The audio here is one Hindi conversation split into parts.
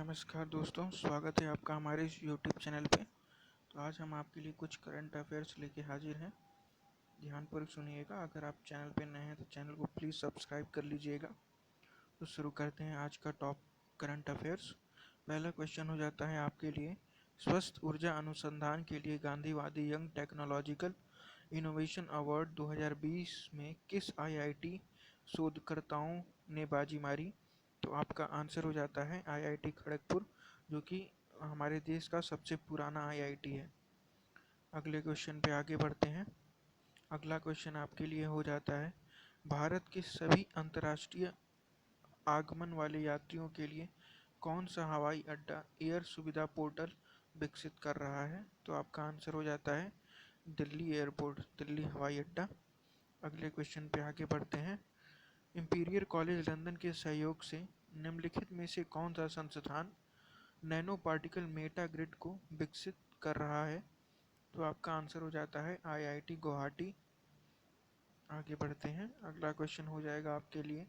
नमस्कार दोस्तों, स्वागत है आपका हमारे इस यूट्यूब चैनल पे। तो आज हम आपके लिए कुछ करंट अफेयर्स लेके हाजिर हैं। ध्यानपूर्वक सुनिएगा। अगर आप चैनल पे नए हैं तो चैनल को प्लीज़ सब्सक्राइब कर लीजिएगा। तो शुरू करते हैं आज का टॉप करंट अफेयर्स। पहला क्वेश्चन हो जाता है आपके लिए, स्वस्थ ऊर्जा अनुसंधान के लिए गांधीवादी यंग टेक्नोलॉजिकल इनोवेशन अवार्ड 2020 में किस आईआईटी शोधकर्ताओं ने बाजी मारी? तो आपका आंसर हो जाता है आईआईटी खड़गपुर, जो कि हमारे देश का सबसे पुराना आईआईटी है। अगले क्वेश्चन पे आगे बढ़ते हैं। अगला क्वेश्चन आपके लिए हो जाता है, भारत के सभी अंतर्राष्ट्रीय आगमन वाले यात्रियों के लिए कौन सा हवाई अड्डा एयर सुविधा पोर्टल विकसित कर रहा है? तो आपका आंसर हो जाता है दिल्ली एयरपोर्ट, दिल्ली हवाई अड्डा। अगले क्वेश्चन पे आगे बढ़ते हैं। इंपीरियल कॉलेज लंदन के सहयोग से निम्नलिखित में से कौन सा संस्थान नैनो पार्टिकल मेटा ग्रिड को विकसित कर रहा है? तो आपका आंसर हो जाता है आईआईटी गुवाहाटी। आगे बढ़ते हैं। अगला क्वेश्चन हो जाएगा आपके लिए,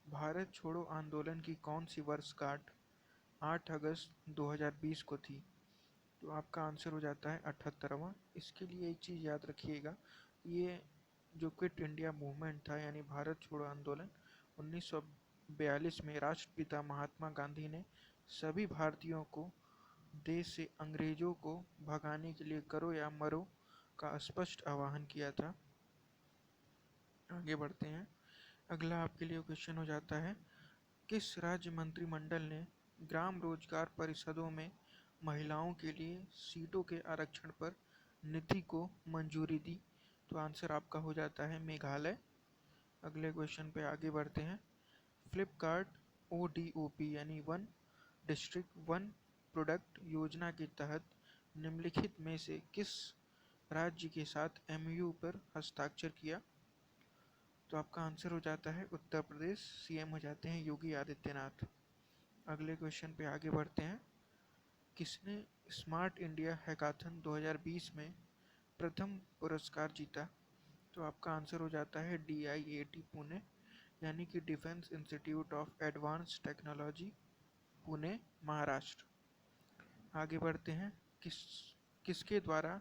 भारत छोड़ो आंदोलन की कौन सी वर्षगांठ 8 अगस्त 2020 को थी? तो आपका आंसर हो जाता है 78वां। इसके लिए एक चीज़ याद रखिएगा, ये जो क्विट इंडिया मूवमेंट था यानी भारत छोड़ो आंदोलन 1942 में राष्ट्रपिता महात्मा गांधी ने सभी भारतीयों को देश से अंग्रेजों को भगाने के लिए करो या मरो का स्पष्ट आह्वान किया था। आगे बढ़ते हैं। अगला आपके लिए क्वेश्चन हो जाता है, किस राज्य मंत्रिमंडल ने ग्राम रोजगार परिषदों में महिलाओं के लिए सीटों के आरक्षण पर नीति को मंजूरी दी? तो आंसर आपका हो जाता है मेघालय। अगले क्वेश्चन पे आगे बढ़ते हैं। फ्लिपकार्ट ओडीओपी यानी वन डिस्ट्रिक्ट वन प्रोडक्ट योजना के तहत निम्नलिखित में से किस राज्य के साथ एमओयू पर हस्ताक्षर किया? तो आपका आंसर हो जाता है उत्तर प्रदेश। सीएम हो जाते हैं योगी आदित्यनाथ। अगले क्वेश्चन पे आगे बढ़ते हैं। किसने स्मार्ट इंडिया हैकाथन 2020 में प्रथम पुरस्कार जीता? तो आपका आंसर हो जाता है डीआईएटी पुणे यानी कि defence institute of advanced technology, Pune, Maharashtra. आगे बढ़ते हैं। किसके द्वारा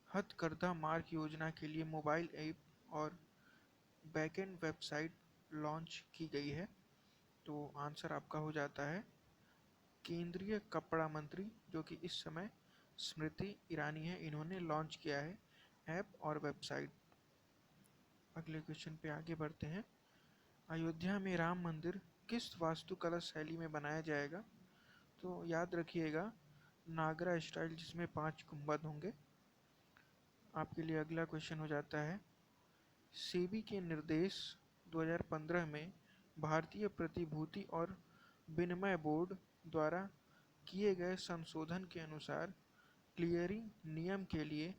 हथकरघा मार्ग योजना के लिए मोबाइल ऐप और बैकएंड वेबसाइट लॉन्च की गई है? तो आंसर आपका हो जाता है केंद्रीय कपड़ा मंत्री, जो कि इस समय स्मृति ईरानी है, इन्होंने लॉन्च किया है ऐप और वेबसाइट। अगले क्वेश्चन पे आगे बढ़ते हैं। अयोध्या में राम मंदिर किस वास्तुकला शैली में बनाया जाएगा? तो याद रखिएगा नागरा स्टाइल, जिसमें 5 गुंबद होंगे। आपके लिए अगला क्वेश्चन हो जाता है, सेबी के निर्देश 2015 में भारतीय प्रतिभूति और विनिमय बोर्ड द्वारा किए गए संशोधन के अनुसार क्लियरिंग नियम के लिए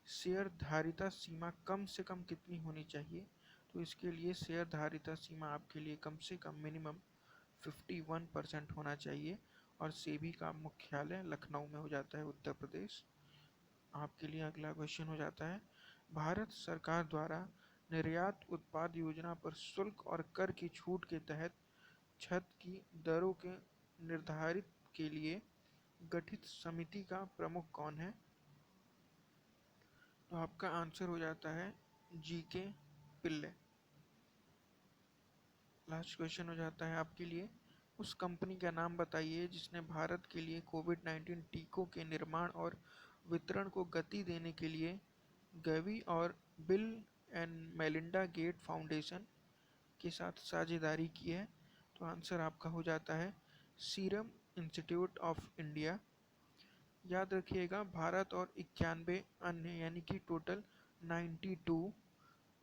शेयरधारिता सीमा कम से कम कितनी होनी चाहिए? तो इसके लिए शेयरधारिता सीमा आपके लिए कम से कम मिनिमम 51% होना चाहिए और सेबी का मुख्यालय लखनऊ में हो जाता है, उत्तर प्रदेश। आपके लिए अगला क्वेश्चन हो जाता है, भारत सरकार द्वारा निर्यात उत्पाद योजना पर शुल्क और कर की छूट के तहत छत की दरों के निर्धारित के लिए गठित समिति का प्रमुख कौन है? तो आपका आंसर हो जाता है जीके पिल्ले। लास्ट क्वेश्चन हो जाता है आपके लिए, उस कंपनी का नाम बताइए जिसने भारत के लिए कोविड-19 टीकों के निर्माण और वितरण को गति देने के लिए गैवी और Bill and Melinda Gates foundation के साथ साझेदारी की है? तो आंसर आपका हो जाता है सीरम इंस्टीट्यूट ऑफ इंडिया। याद रखिएगा भारत और 91 अन्य यानी कि टोटल 92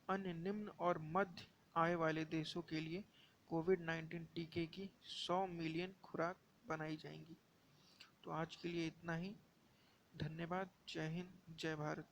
अन्य निम्न और मध्य आय वाले देशों के लिए कोविड-19 टीके की 100 मिलियन खुराक बनाई जाएंगी। तो आज के लिए इतना ही। धन्यवाद। जय हिंद, जय भारत।